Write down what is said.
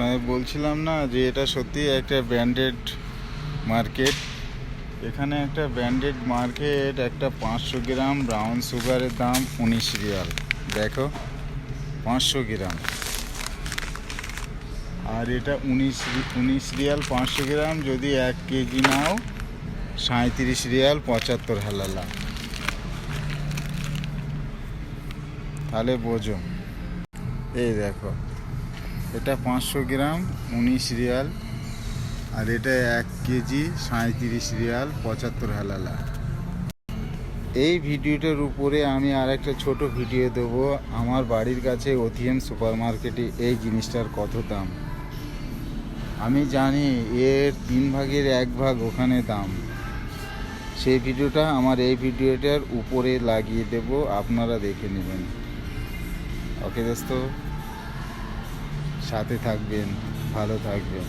আমি বলছিলাম না যে এটা সত্যি একটা ব্র্যান্ডেড মার্কেট। এখানে একটা ব্র্যান্ডেড মার্কেট। একটা 500 গ্রাম ব্রাউন সুগারের দাম 19 রিয়াল। দেখো, 500 গ্রাম। আর এটা 19 রিয়াল 500 গ্রাম। যদি 1 কেজি নাও 37 রিয়াল 75 হালালা। তাহলে বোঝো। এই দেখো, এটা 500 গ্রাম 19 রিয়াল, আর এটা 1 কেজি 37 রিয়াল 75 হালালা। এই ভিডিওটার উপরে আমি আর একটা ছোট ভিডিও দেবো আমার বাড়ির কাছে ওথিয়াম সুপার মার্কেটে এই জিনিসটার কত দাম। আমি জানি এর 3 ভাগের 1 ভাগ ওখানে দাম। সেই ভিডিওটা আমার এই ভিডিওটার উপরে লাগিয়ে দেব, আপনারা দেখে নেবেন। ওকে দোস্ত, সাথে থাকবেন, ভালো থাকবেন।